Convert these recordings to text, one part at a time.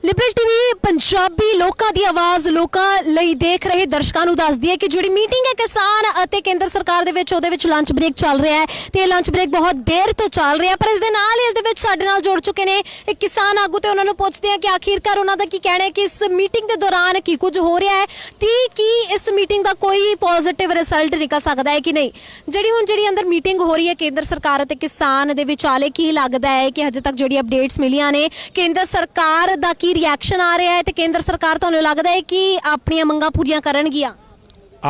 Liberal TV Punjabi लोकां दी आवाज़ लोकां लई देख रहे दर्शकां नूं दसदी है कि जिहड़ी मीटिंग है किसान ਅਤੇ केंद्र सरकार ਦੇ ਵਿੱਚ ਉਹਦੇ ਵਿੱਚ ਲੰਚ ਬ੍ਰੇਕ ਚੱਲ ਰਿਹਾ ਹੈ ਤੇ ਇਹ ਲੰਚ ਬ੍ਰੇਕ ਬਹੁਤ ਦੇਰ ਤੋਂ ਚੱਲ ਰਿਹਾ ਪਰ ਇਸ ਦੇ ਨਾਲ ਹੀ ਇਸ ਦੇ ਵਿੱਚ ਸਾਡੇ ਨਾਲ ਜੁੜ ਚੁੱਕੇ ਨੇ ਇੱਕ ਕਿਸਾਨ ਆਗੂ ਤੇ ਉਹਨਾਂ ਨੂੰ ਪੁੱਛਦੇ ਆ ਕਿ ਆਖਿਰਕਾਰ ਉਹਨਾਂ ਦਾ ਕੀ ਕਹਿਣਾ ਹੈ ਕਿ ਇਸ ਮੀਟਿੰਗ ਦੇ ਦੌਰਾਨ ਕੀ ਕੁਝ ਹੋ ਰਿਹਾ ਹੈ ਤੇ ਕੀ ਇਸ ਮੀਟਿੰਗ ਦਾ ਕੋਈ ਪੋਜ਼ਿਟਿਵ ਰਿਜ਼ਲਟ ਨਿਕਲ ਸਕਦਾ ਹੈ ਕਿ ਨਹੀਂ। ਜਿਹੜੀ ਅੰਦਰ ਮੀਟਿੰਗ ਹੋ ਰਹੀ ਹੈ ਕੇਂਦਰ ਸਰਕਾਰ ਅਤੇ ਕਿਸਾਨ ਦੇ ਵਿਚਾਲੇ ਕੀ ਲੱਗਦਾ ਹੈ ਕਿ ਹਜੇ ਤੱਕ ਜਿਹੜੀ ਅਪਡੇਟਸ ਮਿਲੀਆਂ ਨੇ ਕੇਂਦਰ ਸਰਕਾਰ ਦਾ ਕੀ रिएक्शन आ रहा है तो केंद्र सरकार तो लगता है कि अपनी मंगां पूरियां करनगियां।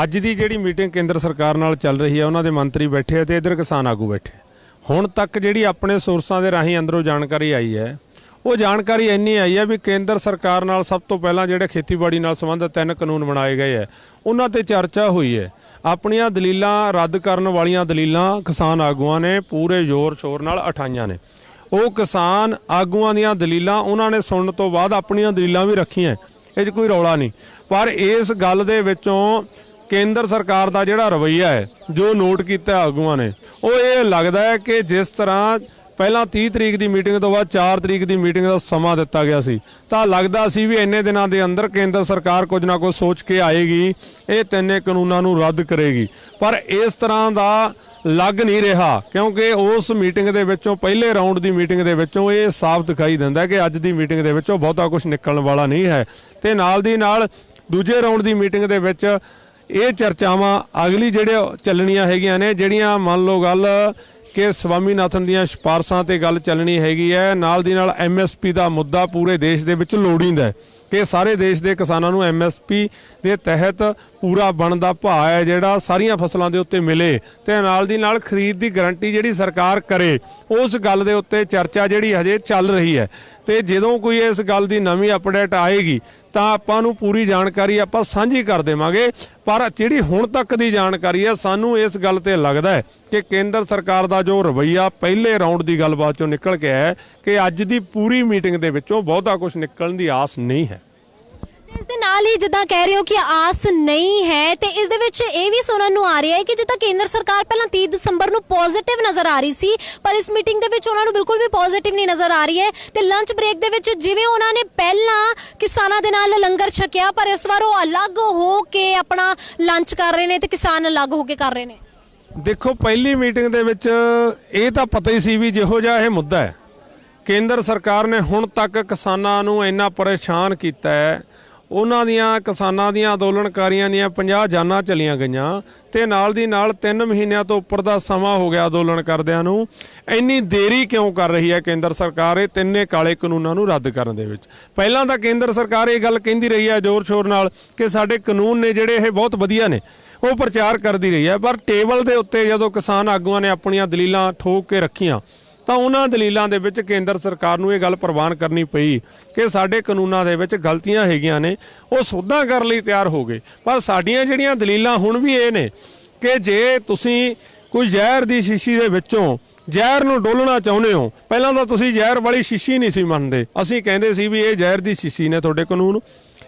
ਅੱਜ ਦੀ ਜਿਹੜੀ ਮੀਟਿੰਗ ਕੇਂਦਰ ਸਰਕਾਰ ਨਾਲ ਚੱਲ ਰਹੀ ਹੈ ਉਹਨਾਂ ਦੇ ਮੰਤਰੀ ਬੈਠੇ ਤੇ ਇਧਰ ਕਿਸਾਨ ਆਗੂ ਬੈਠੇ। ਹੁਣ ਤੱਕ ਜਿਹੜੀ ਆਪਣੇ ਸੋਰਸਾਂ ਦੇ ਰਾਹੀਂ ਅੰਦਰੋਂ ਜਾਣਕਾਰੀ ਆਈ ਹੈ ਉਹ ਜਾਣਕਾਰੀ ਇੰਨੀ ਆਈ ਹੈ ਵੀ ਕੇਂਦਰ ਸਰਕਾਰ ਨਾਲ ਸਭ ਤੋਂ ਪਹਿਲਾਂ ਜਿਹੜੇ ਖੇਤੀਬਾੜੀ ਨਾਲ ਸੰਬੰਧਿਤ 3 ਕਾਨੂੰਨ ਬਣਾਏ ਗਏ ਹੈ ਉਹਨਾਂ ਤੇ ਚਰਚਾ ਹੋਈ ਹੈ। ਆਪਣੀਆਂ ਦਲੀਲਾਂ ਰੱਦ ਕਰਨ ਵਾਲੀਆਂ ਦਲੀਲਾਂ ਕਿਸਾਨ ਆਗੂਆਂ ਨੇ ਪੂਰੇ ਜ਼ੋਰ ਸ਼ੋਰ ਨਾਲ ਉਠਾਈਆਂ ਨੇ। ਉਹ ਕਿਸਾਨ ਆਗੂਆਂ ਦੀਆਂ ਦਲੀਲਾਂ ਉਹਨਾਂ ਨੇ ਸੁਣਨ ਤੋਂ ਬਾਅਦ ਆਪਣੀਆਂ ਦਲੀਲਾਂ ਵੀ ਰੱਖੀਆਂ, ਇਹ 'ਚ ਕੋਈ ਰੌਲਾ ਨਹੀਂ। ਪਰ ਇਸ ਗੱਲ ਦੇ ਵਿੱਚੋਂ ਕੇਂਦਰ ਸਰਕਾਰ ਦਾ ਜਿਹੜਾ ਰਵੱਈਆ ਹੈ ਜੋ ਨੋਟ ਕੀਤਾ ਆਗੂਆਂ ਨੇ ਉਹ ਇਹ ਲੱਗਦਾ ਹੈ ਕਿ ਜਿਸ ਤਰ੍ਹਾਂ ਪਹਿਲਾਂ 30 ਤਰੀਕ ਦੀ ਮੀਟਿੰਗ ਤੋਂ ਬਾਅਦ 4 ਤਰੀਕ ਦੀ ਮੀਟਿੰਗ ਦਾ ਸਮਾਂ ਦਿੱਤਾ ਗਿਆ ਸੀ ਤਾਂ ਲੱਗਦਾ ਸੀ ਵੀ ਇੰਨੇ ਦਿਨਾਂ ਦੇ ਅੰਦਰ ਕੇਂਦਰ ਸਰਕਾਰ ਕੁਝ ਨਾ ਕੁਝ ਸੋਚ ਕੇ ਆਏਗੀ, ਇਹ 3 ਕਾਨੂੰਨਾਂ ਨੂੰ ਰੱਦ ਕਰੇਗੀ। ਪਰ ਇਸ ਤਰ੍ਹਾਂ ਦਾ ਲੱਗ ਨਹੀਂ ਰਿਹਾ ਕਿਉਂਕਿ ਉਸ ਮੀਟਿੰਗ ਦੇ ਵਿੱਚੋਂ ਪਹਿਲੇ ਰਾਊਂਡ ਦੀ ਮੀਟਿੰਗ ਦੇ ਵਿੱਚੋਂ ਇਹ ਸਾਫ਼ ਦਿਖਾਈ ਦਿੰਦਾ ਕਿ ਅੱਜ ਦੀ ਮੀਟਿੰਗ ਦੇ ਵਿੱਚੋਂ ਬਹੁਤਾ ਕੁਝ ਨਿਕਲਣ ਵਾਲਾ ਨਹੀਂ ਹੈ। ਤੇ ਨਾਲ ਦੀ ਨਾਲ ਦੂਜੇ ਰਾਊਂਡ ਦੀ ਮੀਟਿੰਗ ਦੇ ਵਿੱਚ ਇਹ ਚਰਚਾਵਾਂ ਅਗਲੀ ਜਿਹੜੇ ਚੱਲਣੀਆਂ ਹੈਗੀਆਂ ਨੇ, ਜਿਹੜੀਆਂ ਮੰਨ ਲਓ ਗੱਲ ਕਿ ਸਵਾਮੀਨਾਥਨ ਦੀਆਂ ਸਿਫਾਰਸ਼ਾਂ ਤੇ ਗੱਲ ਚੱਲਣੀ ਹੈਗੀ ਹੈ। ਨਾਲ ਦੀ ਨਾਲ MSP ਦਾ ਮੁੱਦਾ ਪੂਰੇ ਦੇਸ਼ ਦੇ ਵਿੱਚ ਲੋੜੀਂਦਾ ਕਿ ਸਾਰੇ ਦੇਸ਼ ਦੇ ਕਿਸਾਨਾਂ ਨੂੰ MSP ਦੇ ਤਹਿਤ ਪੂਰਾ ਬਣਦਾ ਭਾਅ ਹੈ ਜਿਹੜਾ ਸਾਰੀਆਂ ਫਸਲਾਂ ਦੇ ਉੱਤੇ ਮਿਲੇ ਤੇ ਨਾਲ ਦੀ ਨਾਲ ਖਰੀਦ ਦੀ ਗਰੰਟੀ ਜਿਹੜੀ ਸਰਕਾਰ ਕਰੇ, ਉਸ ਗੱਲ ਦੇ ਉੱਤੇ ਚਰਚਾ ਜਿਹੜੀ ਹਜੇ ਚੱਲ ਰਹੀ ਹੈ। ਤੇ ਜਦੋਂ ਕੋਈ ਇਸ ਗੱਲ ਦੀ ਨਵੀਂ ਅਪਡੇਟ ਆਏਗੀ ਤਾਂ ਆਪਾਂ ਨੂੰ ਪੂਰੀ ਜਾਣਕਾਰੀ ਆਪਾਂ ਸਾਂਝੀ ਕਰ ਦੇਵਾਂਗੇ। ਪਰ ਜਿਹੜੀ ਹੁਣ ਤੱਕ ਦੀ ਜਾਣਕਾਰੀ ਹੈ ਸਾਨੂੰ ਇਸ ਗੱਲ ਤੇ ਲੱਗਦਾ ਹੈ ਕਿ ਕੇਂਦਰ ਸਰਕਾਰ ਦਾ ਜੋ ਰਵੱਈਆ ਪਹਿਲੇ ਰਾਊਂਡ ਦੀ ਗੱਲਬਾਤ ਚੋਂ ਨਿਕਲ ਕੇ ਆਇਆ ਕਿ ਅੱਜ ਦੀ ਪੂਰੀ ਮੀਟਿੰਗ ਦੇ ਵਿੱਚੋਂ ਬਹੁਤਾ ਕੁਝ ਨਿਕਲਣ ਦੀ ਆਸ ਨਹੀਂ ਹੈ। ਇਸ ਦੇ ਨਾਲ ਹੀ ਜਿੱਦਾਂ ਕਹਿ ਰਹੇ ਹੋ ਕਿ ਆਸ ਨਹੀਂ ਹੈ ਤੇ ਇਸ ਦੇ ਵਿੱਚ ਇਹ ਵੀ ਸੁਣਨ ਨੂੰ ਆ ਰਿਹਾ ਹੈ ਕਿ ਜਿੱਦਾਂ ਕੇਂਦਰ ਸਰਕਾਰ ਪਹਿਲਾਂ 30 ਦਸੰਬਰ ਨੂੰ ਪੋਜ਼ਿਟਿਵ ਨਜ਼ਰ ਆ ਰਹੀ ਸੀ ਪਰ ਇਸ ਮੀਟਿੰਗ ਦੇ ਵਿੱਚ ਉਹਨਾਂ ਨੂੰ ਬਿਲਕੁਲ ਵੀ ਪੋਜ਼ਿਟਿਵ ਨਹੀਂ ਨਜ਼ਰ ਆ ਰਹੀ ਹੈ। ਤੇ ਲੰਚ ਬ੍ਰੇਕ ਦੇ ਵਿੱਚ ਜਿਵੇਂ ਉਹਨਾਂ ਨੇ ਪਹਿਲਾਂ ਕਿਸਾਨਾਂ ਦੇ ਨਾਲ ਲੰਗਰ ਛਕਿਆ ਪਰ ਇਸ ਵਾਰ ਉਹ ਅਲੱਗ ਹੋ ਕੇ ਆਪਣਾ ਲੰਚ ਕਰ ਰਹੇ ਨੇ ਤੇ ਕਿਸਾਨ ਅਲੱਗ ਹੋ ਕੇ ਕਰ ਰਹੇ ਨੇ। ਦੇਖੋ ਪਹਿਲੀ ਮੀਟਿੰਗ ਦੇ ਵਿੱਚ ਇਹ ਤਾਂ ਪਤਾ ਹੀ ਸੀ ਵੀ ਜਿਹੋ ਜਿਹਾ ਇਹ ਮੁੱਦਾ ਹੈ ਕੇਂਦਰ ਸਰਕਾਰ ਨੇ ਹੁਣ ਤੱਕ ਕਿਸਾਨਾਂ ਨੂੰ ਇੰਨਾ ਪਰੇਸ਼ਾਨ ਕੀਤਾ ਹੈ। ਉਹਨਾਂ ਦੀਆਂ ਕਿਸਾਨਾਂ ਦੀਆਂ ਅੰਦੋਲਨਕਾਰੀਆਂ ਦੀਆਂ 50 ਜਾਨਾਂ ਚਲੀਆਂ ਗਈਆਂ ਤੇ ਨਾਲ ਦੀ ਨਾਲ 3 ਮਹੀਨਿਆਂ ਤੋਂ ਉੱਪਰ ਦਾ ਸਮਾਂ ਹੋ ਗਿਆ ਅੰਦੋਲਨ ਕਰਦਿਆਂ ਨੂੰ। ਇੰਨੀ ਦੇਰੀ ਕਿਉਂ ਕਰ ਰਹੀ ਹੈ ਕੇਂਦਰ ਸਰਕਾਰ ਇਹ 3 ਕਾਲੇ ਕਾਨੂੰਨਾਂ ਨੂੰ ਰੱਦ ਕਰਨ ਦੇ ਵਿੱਚ? ਪਹਿਲਾਂ ਤਾਂ ਕੇਂਦਰ ਸਰਕਾਰ ਇਹ ਗੱਲ ਕਹਿੰਦੀ ਰਹੀ ਹੈ ਜ਼ੋਰ ਸ਼ੋਰ ਨਾਲ ਕਿ ਸਾਡੇ ਕਾਨੂੰਨ ਨੇ ਜਿਹੜੇ ਇਹ ਬਹੁਤ ਵਧੀਆ ਨੇ, ਉਹ ਪ੍ਰਚਾਰ ਕਰਦੀ ਰਹੀ ਹੈ। ਪਰ ਟੇਬਲ ਦੇ ਉੱਤੇ ਜਦੋਂ ਕਿਸਾਨ ਆਗੂਆਂ ਨੇ ਆਪਣੀਆਂ ਦਲੀਲਾਂ ਠੋਕ ਕੇ ਰੱਖੀਆਂ ਤਾਂ ਉਹਨਾਂ ਦਲੀਲਾਂ ਦੇ ਵਿੱਚ ਕੇਂਦਰ ਸਰਕਾਰ ਨੂੰ ਇਹ ਗੱਲ ਪ੍ਰਵਾਨ ਕਰਨੀ ਪਈ ਕਿ ਸਾਡੇ ਕਾਨੂੰਨਾਂ ਦੇ ਵਿੱਚ ਗਲਤੀਆਂ ਹੈਗੀਆਂ ਨੇ, ਉਹ ਸੋਧਾਂ ਕਰਨ ਲਈ ਤਿਆਰ ਹੋ ਗਏ। ਪਰ ਸਾਡੀਆਂ ਜਿਹੜੀਆਂ ਦਲੀਲਾਂ ਹੁਣ ਵੀ ਇਹ ਨੇ ਕਿ ਜੇ ਤੁਸੀਂ ਕੋਈ ਜ਼ਹਿਰ ਦੀ ਸ਼ੀਸ਼ੀ ਦੇ ਵਿੱਚੋਂ ਜ਼ਹਿਰ ਨੂੰ ਡੋਲਣਾ ਚਾਹੁੰਦੇ ਹੋ, ਪਹਿਲਾਂ ਤਾਂ ਤੁਸੀਂ ਜ਼ਹਿਰ ਵਾਲੀ ਸ਼ੀਸ਼ੀ ਨਹੀਂ ਸੀ ਮੰਨਦੇ, ਅਸੀਂ ਕਹਿੰਦੇ ਸੀ ਵੀ ਇਹ ਜ਼ਹਿਰ ਦੀ ਸ਼ੀਸ਼ੀ ਨੇ ਤੁਹਾਡੇ ਕਾਨੂੰਨ,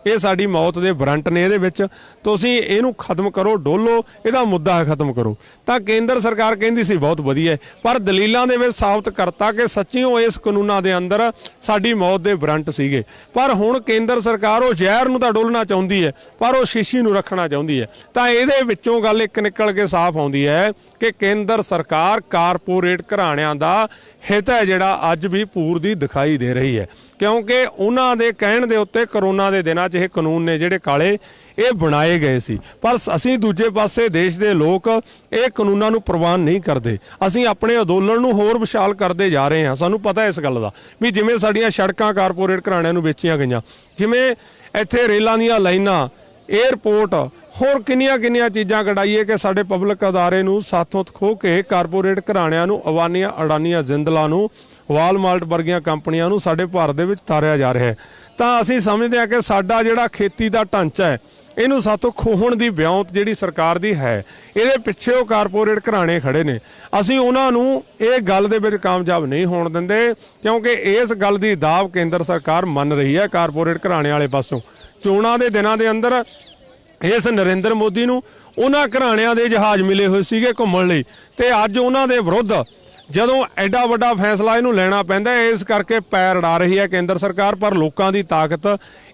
ਇਹ ਸਾਡੀ ਮੌਤ ਦੇ ਵਾਰੰਟ ਨੇ, ਇਹਦੇ ਵਿੱਚ ਤੁਸੀਂ ਇਹਨੂੰ ਖਤਮ ਕਰੋ, ਡੋਲੋ, ਇਹਦਾ ਮੁੱਦਾ ਖਤਮ ਕਰੋ। ਤਾਂ ਕੇਂਦਰ ਸਰਕਾਰ ਕਹਿੰਦੀ ਸੀ ਬਹੁਤ ਵਧੀਆ ਪਰ ਦਲੀਲਾਂ ਦੇ ਵਿੱਚ ਸਾਬਤ ਕਰਤਾ ਕਿ ਸੱਚੀਓ ਇਸ ਕਾਨੂੰਨਾਂ ਦੇ ਅੰਦਰ ਸਾਡੀ ਮੌਤ ਦੇ ਵਾਰੰਟ ਸੀਗੇ। ਪਰ ਹੁਣ ਕੇਂਦਰ ਸਰਕਾਰ ਉਹ ਜ਼ਹਿਰ ਨੂੰ ਤਾਂ ਡੋਲਣਾ ਚਾਹੁੰਦੀ ਹੈ ਪਰ ਉਹ ਸ਼ੀਸ਼ੀ ਨੂੰ ਰੱਖਣਾ ਚਾਹੁੰਦੀ ਹੈ। ਤਾਂ ਇਹਦੇ ਵਿੱਚੋਂ ਗੱਲ ਇੱਕ ਨਿਕਲ ਕੇ ਸਾਫ਼ ਆਉਂਦੀ ਹੈ ਕਿ ਕੇਂਦਰ ਸਰਕਾਰ ਕਾਰਪੋਰੇਟ ਘਰਾਣਿਆਂ ਦਾ ਹਿੱਤ ਹੈ ਜਿਹੜਾ ਅੱਜ ਵੀ ਪੂਰਦੀ ਦਿਖਾਈ ਦੇ ਰਹੀ ਹੈ ਕਿਉਂਕਿ ਉਹਨਾਂ ਦੇ ਕਹਿਣ ਦੇ ਉੱਤੇ ਕਰੋਨਾ ਦੇ ਦਿਨਾਂ 'ਚ ਇਹ ਕਾਨੂੰਨ ਨੇ ਜਿਹੜੇ ਕਾਲੇ ਇਹ ਬਣਾਏ ਗਏ ਸੀ। ਪਰ ਅਸੀਂ ਦੂਜੇ ਪਾਸੇ ਦੇਸ਼ ਦੇ ਲੋਕ ਇਹ ਕਾਨੂੰਨਾਂ ਨੂੰ ਪ੍ਰਵਾਨ ਨਹੀਂ ਕਰਦੇ। ਅਸੀਂ ਆਪਣੇ ਅੰਦੋਲਨ ਨੂੰ ਹੋਰ ਵਿਸ਼ਾਲ ਕਰਦੇ ਜਾ ਰਹੇ ਹਾਂ। ਸਾਨੂੰ ਪਤਾ ਇਸ ਗੱਲ ਦਾ ਵੀ ਜਿਵੇਂ ਸਾਡੀਆਂ ਸੜਕਾਂ ਕਾਰਪੋਰੇਟ ਘਰਾਣਿਆਂ ਨੂੰ ਵੇਚੀਆਂ ਗਈਆਂ, ਜਿਵੇਂ ਇੱਥੇ ਰੇਲਾਂ ਦੀਆਂ ਲਾਈਨਾਂ, ਏਅਰਪੋਰਟ, ਹੋਰ ਕਿੰਨੀਆਂ ਚੀਜ਼ਾਂ ਕਢਾਈਏ ਕਿ ਸਾਡੇ ਪਬਲਿਕ ਅਦਾਰੇ ਨੂੰ ਸਾਥੋਂ ਖੋਹ ਕੇ ਕਾਰਪੋਰੇਟ ਘਰਾਣਿਆਂ ਨੂੰ, ਅਵਾਨੀਆਂ, ਅਡਾਨੀਆਂ, ਜਿੰਦਲਾਂ ਨੂੰ, ਵਾਲਮਾਰਟ ਵਰਗੀਆਂ ਕੰਪਨੀਆਂ ਨੂੰ ਸਾਡੇ ਭਾਰਤ ਦੇ ਵਿੱਚ ਤਾਰਿਆ ਜਾ ਰਿਹਾ ਹੈ। ਤਾਂ ਅਸੀਂ ਸਮਝਦੇ ਹਾਂ ਕਿ ਸਾਡਾ ਜਿਹੜਾ ਖੇਤੀ ਦਾ ਢਾਂਚਾ ਹੈ ਇਹਨੂੰ ਸਾਥੋਂ ਖੋਹਣ ਦੀ ਵਿਉਂਤ ਜਿਹੜੀ ਸਰਕਾਰ ਦੀ ਹੈ, ਇਹਦੇ ਪਿੱਛੇ ਉਹ ਕਾਰਪੋਰੇਟ ਘਰਾਣੇ ਖੜੇ ਨੇ। ਅਸੀਂ ਉਹਨਾਂ ਨੂੰ ਇਹ ਗੱਲ ਦੇ ਵਿੱਚ ਕਾਮਯਾਬ ਨਹੀਂ ਹੋਣ ਦਿੰਦੇ ਕਿਉਂਕਿ ਇਸ ਗੱਲ ਦੀ ਦਾਅਵ ਕੇਂਦਰ ਸਰਕਾਰ ਮੰਨ ਰਹੀ ਹੈ ਕਾਰਪੋਰੇਟ ਘਰਾਣੇ ਵਾਲੇ ਪਾਸੋਂ। ਚੋਣਾਂ ਦੇ ਦਿਨਾਂ ਦੇ ਅੰਦਰ ਇਸ ਨਰਿੰਦਰ ਮੋਦੀ ਨੂੰ ਉਹਨਾਂ ਘਰਾਣਿਆਂ ਦੇ ਜਹਾਜ਼ ਮਿਲੇ ਹੋਏ ਸੀਗੇ ਘੁੰਮਣ ਲਈ ਤੇ ਅੱਜ ਉਹਨਾਂ ਦੇ ਵਿਰੁੱਧ ਜਦੋਂ ਐਡਾ ਵੱਡਾ ਫੈਸਲਾ ਇਹਨੂੰ ਲੈਣਾ ਪੈਂਦਾ ਇਸ ਕਰਕੇ ਪੈਰ ਅੜਾ ਰਹੀ ਹੈ ਕੇਂਦਰ ਸਰਕਾਰ। ਪਰ ਲੋਕਾਂ ਦੀ ਤਾਕਤ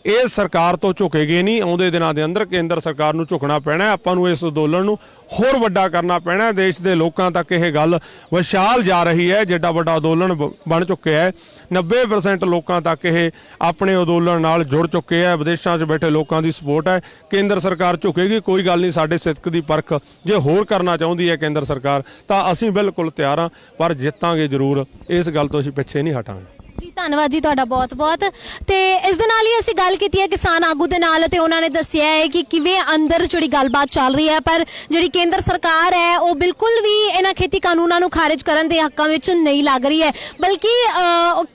ਇਸ ਸਰਕਾਰ ਤੋਂ ਝੁਕੇਗੀ ਨਹੀਂ। ਆਉਂਦੇ ਦਿਨਾਂ ਦੇ ਅੰਦਰ ਕੇਂਦਰ ਸਰਕਾਰ ਨੂੰ ਝੁਕਣਾ ਪੈਣਾ। ਆਪਾਂ ਨੂੰ ਇਸ ਅੰਦੋਲਨ ਨੂੰ ਹੋਰ ਵੱਡਾ ਕਰਨਾ ਪੈਣਾ। ਦੇਸ਼ ਦੇ ਲੋਕਾਂ ਤੱਕ ਇਹ ਗੱਲ ਵਿਸ਼ਾਲ ਜਾ ਰਹੀ ਹੈ। ਜਿੱਡਾ ਵੱਡਾ ਅੰਦੋਲਨ ਬਣ ਚੁੱਕਿਆ ਹੈ, 90% ਲੋਕਾਂ ਤੱਕ ਇਹ ਆਪਣੇ ਅੰਦੋਲਨ ਨਾਲ ਜੁੜ ਚੁੱਕੇ ਹੈ। ਵਿਦੇਸ਼ਾਂ 'ਚ ਬੈਠੇ ਲੋਕਾਂ ਦੀ ਸਪੋਰਟ ਹੈ। ਕੇਂਦਰ ਸਰਕਾਰ ਝੁਕੇਗੀ, ਕੋਈ ਗੱਲ ਨਹੀਂ। ਸਾਡੇ ਸਿੱਧਕ ਦੀ ਪਰਖ ਜੇ ਹੋਰ ਕਰਨਾ ਚਾਹੁੰਦੀ ਹੈ ਕੇਂਦਰ ਸਰਕਾਰ ਤਾਂ ਅਸੀਂ ਬਿਲਕੁਲ ਤਿਆਰ ਹਾਂ, ਪਰ ਜਿੱਤਾਂਗੇ ਜ਼ਰੂਰ। ਇਸ ਗੱਲ ਤੋਂ ਅਸੀਂ ਪਿੱਛੇ ਨਹੀਂ ਹਟਾਂਗੇ। ਜੀ ਧੰਨਵਾਦ ਜੀ ਤੁਹਾਡਾ ਬਹੁਤ ਬਹੁਤ। ਤੇ ਇਸ ਦੇ ਨਾਲ ਹੀ ਅਸੀਂ ਗੱਲ ਕੀਤੀ ਹੈ ਕਿਸਾਨ ਆਗੂ ਦੇ ਨਾਲ ਤੇ ਉਹਨਾਂ ਨੇ ਦੱਸਿਆ ਹੈ ਕਿ ਕਿਵੇਂ ਅੰਦਰ ਜਿਹੜੀ ਗੱਲਬਾਤ ਚੱਲ ਰਹੀ ਹੈ, ਪਰ ਜਿਹੜੀ ਕੇਂਦਰ ਸਰਕਾਰ ਹੈ ਉਹ ਬਿਲਕੁਲ ਵੀ ਇਹਨਾਂ ਖੇਤੀ ਕਾਨੂੰਨਾਂ ਨੂੰ ਖਾਰਿਜ ਕਰਨ ਦੇ ਹੱਕਾਂ ਵਿੱਚ ਨਹੀਂ ਲੱਗ ਰਹੀ ਹੈ, ਬਲਕਿ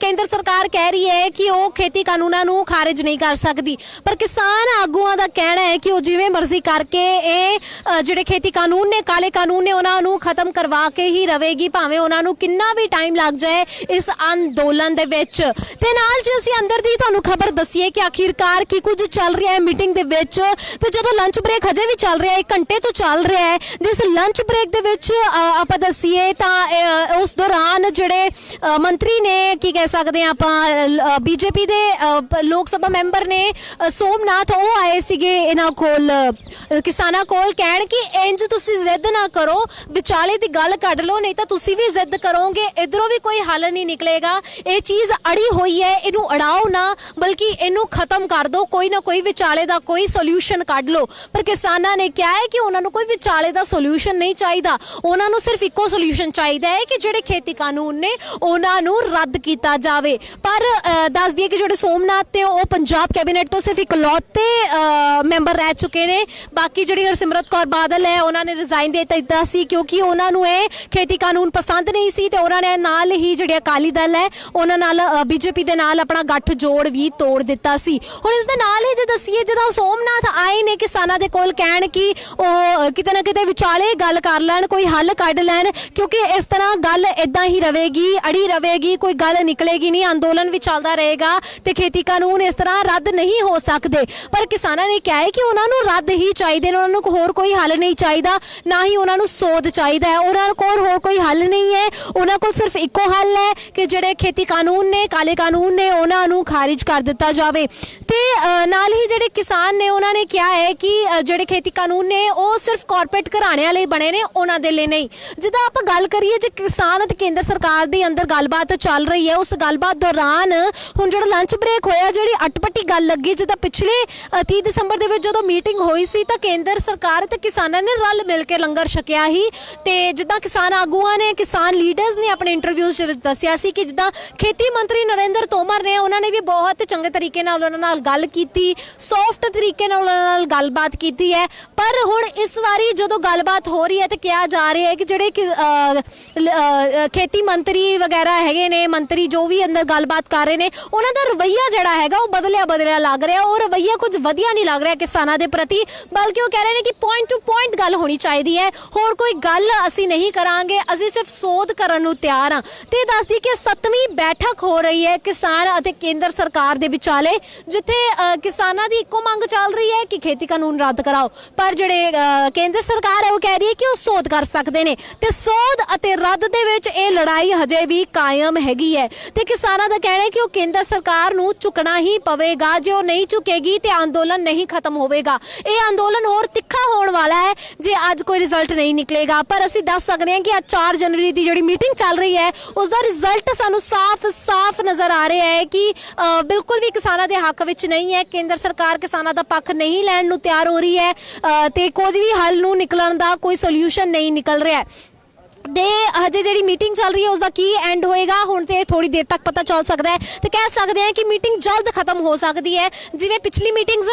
ਕੇਂਦਰ ਸਰਕਾਰ ਕਹਿ ਰਹੀ ਹੈ ਕਿ ਉਹ ਖੇਤੀ ਕਾਨੂੰਨਾਂ ਨੂੰ ਖਾਰਿਜ ਨਹੀਂ ਕਰ ਸਕਦੀ। ਪਰ ਕਿਸਾਨ ਆਗੂਆਂ ਦਾ ਕਹਿਣਾ ਹੈ ਕਿ ਉਹ ਜਿਵੇਂ ਮਰਜ਼ੀ ਕਰਕੇ ਇਹ ਜਿਹੜੇ ਖੇਤੀ ਕਾਨੂੰਨ ਨੇ, ਕਾਲੇ ਕਾਨੂੰਨ ਨੇ, ਉਹਨਾਂ ਨੂੰ ਖਤਮ ਕਰਵਾ ਕੇ ਹੀ ਰਹੇਗੀ, ਭਾਵੇਂ ਉਹਨਾਂ ਨੂੰ ਕਿੰਨਾ ਵੀ ਟਾਈਮ ਲੱਗ ਜਾਏ ਇਸ ਅੰਦੋਲਨ ਦੇ ਵਿੱਚ। ਤੇ ਨਾਲ ਜੇ ਅਸੀਂ ਅੰਦਰ ਦੀ ਤੁਹਾਨੂੰ ਖਬਰ ਦਸੀਏ ਕਿ ਆਖਿਰਕਾਰ ਕੀ ਕੁਝ ਚੱਲ ਰਿਹਾ ਹੈ ਮੀਟਿੰਗ ਦੇ ਵਿੱਚ, ਤੇ ਜਦੋਂ ਲੰਚ ਬ੍ਰੇਕ ਹਜੇ ਵੀ ਚੱਲ ਰਿਹਾ ਹੈ, 1 ਘੰਟੇ ਤੋਂ ਚੱਲ ਰਿਹਾ ਹੈ, ਜਿਸ ਲੰਚ ਬ੍ਰੇਕ ਦੇ ਵਿੱਚ ਆਪਾਂ ਦਸੀਏ ਤਾਂ ਉਸ ਦੌਰਾਨ ਜਿਹੜੇ ਮੰਤਰੀ ਨੇ, ਕੀ ਕਹਿ ਸਕਦੇ ਹਾਂ ਆਪਾਂ, ਬੀਜੇਪੀ ਦੇ ਲੋਕ ਸਭਾ ਮੈਂਬਰ ਨੇ ਸੋਮਨਾਥ, ਉਹ ਆਏ ਸੀਗੇ ਇਹਨਾਂ ਕੋਲ, ਕਿਸਾਨਾਂ ਕੋਲ, ਕਹਿਣ ਕਿ ਇੰਜ ਤੁਸੀਂ ਜ਼ਿੱਦ ਨਾ ਕਰੋ, ਵਿਚਾਲੇ ਦੀ ਗੱਲ ਕੱਢ ਲਓ, ਨਹੀਂ ਤਾਂ ਤੁਸੀਂ ਵੀ ਜ਼ਿੱਦ ਕਰੋਗੇ, ਇਧਰੋਂ ਵੀ ਕੋਈ ਹੱਲ ਨਹੀਂ ਨਿਕਲੇਗਾ। ਇਹ ਚੀਜ਼ ਅੜੀ ਹੋਈ ਹੈ, ਇਹਨੂੰ ਅੜਾਓ ਨਾ, ਬਲਕਿ ਇਹਨੂੰ ਖਤਮ ਕਰ ਦਿਓ, ਕੋਈ ਨਾ ਕੋਈ ਵਿਚਾਲੇ ਦਾ ਕੋਈ ਸੋਲੂਸ਼ਨ ਕੱਢ ਲਓ। ਪਰ ਕਿਸਾਨਾਂ ਨੇ ਕਿਹਾ ਹੈ ਕਿ ਉਹਨਾਂ ਨੂੰ ਕੋਈ ਵਿਚਾਲੇ ਦਾ ਸੋਲੂਸ਼ਨ ਨਹੀਂ ਚਾਹੀਦਾ, ਉਹਨਾਂ ਨੂੰ ਸਿਰਫ ਇੱਕੋ ਸੋਲੂਸ਼ਨ ਚਾਹੀਦਾ ਹੈ ਕਿ ਜਿਹੜੇ ਖੇਤੀ ਕਾਨੂੰਨ ਨੇ ਉਹਨਾਂ ਨੂੰ ਰੱਦ ਕੀਤਾ ਜਾਵੇ। ਪਰ ਦੱਸ ਦਈਏ ਕਿ ਜਿਹੜੇ ਸੋਮਨਾਥ ਤੇ ਉਹ ਪੰਜਾਬ ਕੈਬਨਿਟ ਤੋਂ ਸਿਰਫ ਇਕਲੌਤੇ ਮੈਂਬਰ ਰਹਿ ਚੁੱਕੇ ਨੇ। ਬਾਕੀ ਜਿਹੜੀ ਹਰਸਿਮਰਤ ਕੌਰ ਬਾਦਲ ਹੈ ਉਹਨਾਂ ਨੇ ਰਿਜ਼ਾਈਨ ਦੇ ਦਿੱਤਾ ਸੀ ਕਿਉਂਕਿ ਉਹਨਾਂ ਨੂੰ ਇਹ ਖੇਤੀ ਕਾਨੂੰਨ ਪਸੰਦ ਨਹੀਂ ਸੀ, ਤੇ ਉਹਨਾਂ ਨੇ ਨਾਲ ਹੀ ਜਿਹੜੇ ਅਕਾਲੀ ਦਲ ਹੈ ਉਹਨਾਂ ਨਾਲ ਬੀਜੇਪੀ ਦੇ ਨਾਲ ਆਪਣਾ ਗੱਠ ਜੋੜ ਵੀ ਤੋੜ ਦਿੱਤਾ ਸੀ। ਹੁਣ ਇਸ ਦੇ ਨਾਲ ਹੀ ਜੇ ਦੱਸੀਏ, ਜਦੋਂ ਸੋਮਨਾਥ ਆਏ ਨੇ ਕਿਸਾਨਾਂ ਦੇ ਕੋਲ ਕਹਿਣ ਕਿ ਉਹ ਕਿਤੇ ਨਾ ਕਿਤੇ ਵਿਚਾਲੇ ਗੱਲ ਕਰ ਲੈਣ, ਕੋਈ ਹੱਲ ਕੱਢ ਲੈਣ, ਕਿਉਂਕਿ ਇਸ ਤਰ੍ਹਾਂ ਗੱਲ ਇਦਾਂ ਹੀ ਰਹੇਗੀ, ਅੜੀ ਰਹੇਗੀ, ਕੋਈ ਗੱਲ ਨਿਕਲੇਗੀ ਨਹੀਂ, ਅੰਦੋਲਨ ਵੀ ਚੱਲਦਾ ਰਹੇਗਾ ਤੇ ਖੇਤੀ ਕਾਨੂੰਨ ਇਸ ਤਰ੍ਹਾਂ ਰੱਦ ਨਹੀਂ ਹੋ ਸਕਦੇ। ਪਰ ਕਿਸਾਨਾਂ ਨੇ ਕਿਹਾ ਹੈ ਕਿ ਉਹਨਾਂ ਨੂੰ ਰੱਦ ਹੀ ਚਾਹੀਦੇ ਨੇ, ਉਹਨਾਂ ਨੂੰ ਹੋਰ ਕੋਈ ਹੱਲ ਨਹੀਂ ਚਾਹੀਦਾ, ਨਾ ਹੀ ਉਹਨਾਂ ਨੂੰ ਸੋਧ ਚਾਹੀਦਾ ਹੈ, ਉਹਨਾਂ ਕੋਲ ਹੋਰ ਕੋਈ ਹੱਲ ਨਹੀਂ ਹੈ। ਉਹਨਾਂ ਕੋਲ ਸਿਰਫ ਇੱਕੋ ਹੱਲ ਹੈ ਕਿ ਜਿਹੜੇ ਖੇਤੀ ਕਾਨੂੰਨ ਨੇ, ਕਾਲੇ ਕਾਨੂੰਨ ਨੇ, ਉਹਨਾਂ ਨੂੰ ਖਾਰਿਜ ਕਰ ਦਿੱਤਾ ਜਾਵੇ। ਤੇ ਨਾਲ ਹੀ ਜਿਹੜੇ ਕਿਸਾਨ ਨੇ ਉਹਨਾਂ ਨੇ ਕਿਹਾ ਹੈ ਕਿ ਜਿਹੜੇ ਖੇਤੀ ਕਾਨੂੰਨ ਨੇ ਉਹ ਸਿਰਫ ਕਾਰਪੋਰੇਟ ਘਰਾਣਿਆਂ ਲਈ ਬਣੇ ਨੇ, ਉਹਨਾਂ ਦੇ ਲਈ ਨਹੀਂ। ਜਿੱਦਾਂ ਆਪਾਂ ਗੱਲ ਕਰੀਏ ਜੇ ਕਿਸਾਨ ਅਤੇ ਕੇਂਦਰ ਸਰਕਾਰ ਦੇ ਅੰਦਰ ਗੱਲਬਾਤ ਚੱਲ ਰਹੀ ਹੈ, ਉਸ ਗੱਲਬਾਤ ਦੌਰਾਨ ਹੁਣ ਜਿਹੜਾ ਲੰਚ ਬ੍ਰੇਕ ਹੋਇਆ, ਜਿਹੜੀ ਅਟਪਟੀ ਗੱਲ ਲੱਗੀ, ਜਿੱਦਾਂ ਪਿਛਲੇ 30 ਦਸੰਬਰ ਦੇ ਵਿੱਚ ਜਦੋਂ ਮੀਟਿੰਗ ਹੋਈ ਸੀ ਤਾਂ ਕੇਂਦਰ ਸਰਕਾਰ ਤੇ ਕਿਸਾਨਾਂ ਨੇ ਰਲ ਮਿਲ ਕੇ ਲੰਗਰ ਛਕਿਆ ਹੀ। ਤੇ ਜਿੱਦਾਂ ਕਿਸਾਨ ਆਗੂਆਂ ਨੇ, ਕਿਸਾਨ ਲੀਡਰਸ ਨੇ ਆਪਣੇ ਇੰਟਰਵਿਊਜ਼ ਵਿੱਚ ਦੱਸਿਆ ਸੀ ਕਿ ਜਿੱਦਾਂ ਖੇਤੀ ਮੰਤਰੀ ਨਰਿੰਦਰ ਤੋਮਰ ਨੇ, ਉਹਨਾਂ ਨੇ ਵੀ ਬਹੁਤ ਚੰਗੇ ਤਰੀਕੇ ਨਾਲ ਉਹਨਾਂ ਨਾਲ ਗੱਲ ਕੀਤੀ, ਸੌਫਟ ਤਰੀਕੇ ਨਾਲ ਉਹਨਾਂ ਨਾਲ ਗੱਲਬਾਤ ਕੀਤੀ ਹੈ। ਪਰ ਹੁਣ ਇਸ ਵਾਰੀ ਜਦੋਂ ਗੱਲਬਾਤ ਹੋ ਰਹੀ ਹੈ ਤੇ ਕਿਹਾ ਜਾ ਰਿਹਾ ਹੈ ਕਿ ਜਿਹੜੇ ਖੇਤੀ ਮੰਤਰੀ ਵਗੈਰਾ ਹੈਗੇ ਨੇ, ਮੰਤਰੀ ਜੋ ਵੀ ਅੰਦਰ ਗੱਲਬਾਤ ਕਰ ਰਹੇ ਨੇ, ਉਹਨਾਂ ਦਾ ਰਵੱਈਆ ਜਿਹੜਾ ਹੈਗਾ ਉਹ ਬਦਲਿਆ ਲੱਗ ਰਿਹਾ। ਉਹ ਰਵੱਈਆ ਕੁਝ ਵਧੀਆ ਨਹੀਂ ਲੱਗ ਰਿਹਾ ਕਿਸਾਨਾਂ ਦੇ ਪ੍ਰਤੀ, ਬਲਕਿ ਉਹ ਕਹਿ ਰਹੇ ਨੇ ਕਿ ਪੁਆਇੰਟ ਟੂ ਪੁਆਇੰਟ ਗੱਲ ਹੋਣੀ ਚਾਹੀਦੀ ਹੈ, ਹੋਰ ਕੋਈ ਗੱਲ ਅਸੀਂ ਨਹੀਂ ਕਰਾਂਗੇ, ਅਸੀਂ ਸਿਰਫ ਸੋਧ ਕਰਨ ਨੂੰ ਤਿਆਰ ਹਾਂ। ਤੇ ਦੱਸਦੀ ਕਿ 7ਵੀਂ ਬੈਠਕ ਹੋ ਰਹੀ ਹੈ ਕਿਸਾਨ ਅਤੇ ਕੇਂਦਰ ਸਰਕਾਰ ਦੇ ਵਿਚਾਲੇ, ਜਿੱਥੇ ਕਿਸਾਨਾਂ ਦੀ ਇੱਕੋ ਮੰਗ ਚੱਲ ਰਹੀ ਹੈ ਕਿ ਖੇਤੀ ਕਾਨੂੰਨ ਰੱਦ ਕਰਾਓ, ਪਰ ਜਿਹੜੇ ਕੇਂਦਰ ਸਰਕਾਰ ਹੈ ਉਹ ਕਹਿ ਰਹੀ ਹੈ ਕਿ ਉਹ ਸੋਧ ਕਰ ਸਕਦੇ ਨੇ, ਤੇ ਸੋਧ ਅਤੇ ਰੱਦ ਦੇ ਵਿੱਚ ਇਹ ਲੜਾਈ ਹਜੇ ਵੀ ਕਾਇਮ ਹੈਗੀ ਹੈ। ਤੇ ਕਿਸਾਨਾਂ ਦਾ ਕਹਿਣਾ ਹੈ ਕਿ ਉਹ ਕੇਂਦਰ ਸਰਕਾਰ ਨੂੰ ਝੁਕਣਾ ਹੀ ਪਵੇਗਾ, ਜੇ ਉਹ ਨਹੀਂ ਝੁਕੇਗੀ ਤੇ ਅੰਦੋਲਨ ਨਹੀਂ ਖਤਮ ਹੋਵੇਗਾ। ਇਹ ਅੰਦੋਲਨ ਹੋਰ ਤਿੱਖਾ ਹੋਣ ਵਾਲਾ ਹੈ ਜੇ ਅੱਜ ਕੋਈ ਰਿਜ਼ਲਟ ਨਹੀਂ ਨਿਕਲੇਗਾ। ਪਰ ਅਸੀਂ ਦੱਸ ਸਕਦੇ ਹਾਂ ਕਿ ਅੱਜ 4 ਜਨਵਰੀ ਦੀ ਜਿਹੜੀ ਮੀਟਿੰਗ ਚੱਲ ਰਹੀ ਹੈ ਉਸ ਦਾ ਰਿਜ਼ਲਟ ਸਾਨੂੰ ਸਾਫ਼ ਨਜ਼ਰ ਆ ਰਿਹਾ ਹੈ ਕਿ ਬਿਲਕੁਲ ਵੀ ਕਿਸਾਨਾਂ ਦੇ ਹੱਕ ਵਿੱਚ ਨਹੀਂ ਹੈ। ਕੇਂਦਰ ਸਰਕਾਰ ਕਿਸਾਨਾਂ ਦਾ ਪੱਖ ਨਹੀਂ ਲੈਣ ਨੂੰ ਤਿਆਰ ਹੋ ਰਹੀ ਹੈ ਤੇ ਕੁਝ ਵੀ ਹੱਲ ਨੂੰ ਨਿਕਲਣ ਦਾ ਕੋਈ ਸੋਲੂਸ਼ਨ ਨਹੀਂ ਨਿਕਲ ਰਿਹਾ। ਤੇ ਹਜੇ ਜਿਹੜੀ ਮੀਟਿੰਗ ਚੱਲ ਰਹੀ ਹੈ ਉਸ ਦਾ ਕੀ ਐਂਡ ਹੋਏਗਾ ਹੁਣ ਤੇ ਥੋੜੀ ਦੇਰ ਤੱਕ ਪਤਾ ਚੱਲ ਸਕਦਾ ਹੈ। ਤੇ ਕਹਿ ਸਕਦੇ ਹਾਂ ਕਿ ਮੀਟਿੰਗ ਜਲਦ ਖਤਮ ਹੋ ਸਕਦੀ ਹੈ, ਜਿਵੇਂ ਪਿਛਲੀ ਮੀਟਿੰਗਸ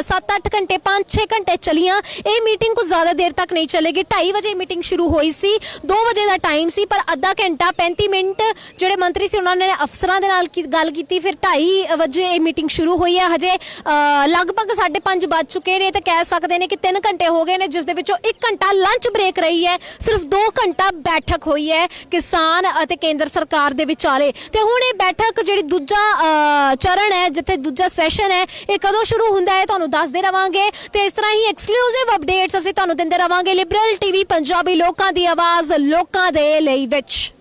7-8 ਘੰਟੇ 5-6 ਘੰਟੇ ਚਲੀਆਂ, ਇਹ ਮੀਟਿੰਗ ਕੁਝ ਜ਼ਿਆਦਾ ਦੇਰ ਤੱਕ ਨਹੀਂ ਚੱਲੇਗੀ। 2:30 ਵਜੇ ਮੀਟਿੰਗ ਸ਼ੁਰੂ ਹੋਈ ਸੀ, 2 ਵਜੇ ਦਾ ਟਾਈਮ ਸੀ, ਪਰ ਅੱਧਾ ਘੰਟਾ 35 ਮਿੰਟ ਜਿਹੜੇ ਮੰਤਰੀ ਸੀ ਉਹਨਾਂ ਨੇ ਅਫਸਰਾਂ ਦੇ ਨਾਲ ਗੱਲ ਕੀਤੀ, ਫਿਰ 2:30 ਵਜੇ ਇਹ ਮੀਟਿੰਗ ਸ਼ੁਰੂ ਹੋਈ ਹੈ। ਹਜੇ ਲਗਭਗ 5:30 ਵੱਜ ਚੁੱਕੇ ਨੇ ਤੇ ਕਹਿ ਸਕਦੇ ਨੇ ਕਿ 3 ਘੰਟੇ ਹੋ ਗਏ ਨੇ, ਜਿਸ ਦੇ ਵਿੱਚੋਂ 1 ਘੰਟਾ ਲੰਚ ਬ੍ਰੇਕ ਰਹੀ ਹੈ, ਸਿਰਫ 2 ਘੰਟਾ ਬੈਠਕ ਹੋਈ ਹੈ ਕਿਸਾਨ ਅਤੇ ਕੇਂਦਰ ਸਰਕਾਰ ਦੇ ਵਿਚਾਲੇ। ਤੇ ਹੁਣ ਇਹ ਬੈਠਕ ਜਿਹੜੀ ਦੂਜਾ ਚਰਨ ਹੈ, ਜਿੱਥੇ ਦੂਜਾ ਸੈਸ਼ਨ ਹੈ, ਇਹ ਕਦੋਂ ਸ਼ੁਰੂ ਹੁੰਦਾ ਹੈ ਤੁਹਾਨੂੰ ਦੱਸਦੇ ਰਵਾਂਗੇ। ਤੇ ਇਸ ਤਰ੍ਹਾਂ ਹੀ ਐਕਸਕਲੂਸਿਵ ਅਪਡੇਟਸ ਅਸੀਂ ਤੁਹਾਨੂੰ ਦਿੰਦੇ ਰਵਾਂਗੇ। ਲਿਬਰਲ ਟੀਵੀ ਪੰਜਾਬੀ, ਲੋਕਾਂ ਦੀ ਆਵਾਜ਼ ਲੋਕਾਂ ਦੇ ਲਈ ਵਿੱਚ।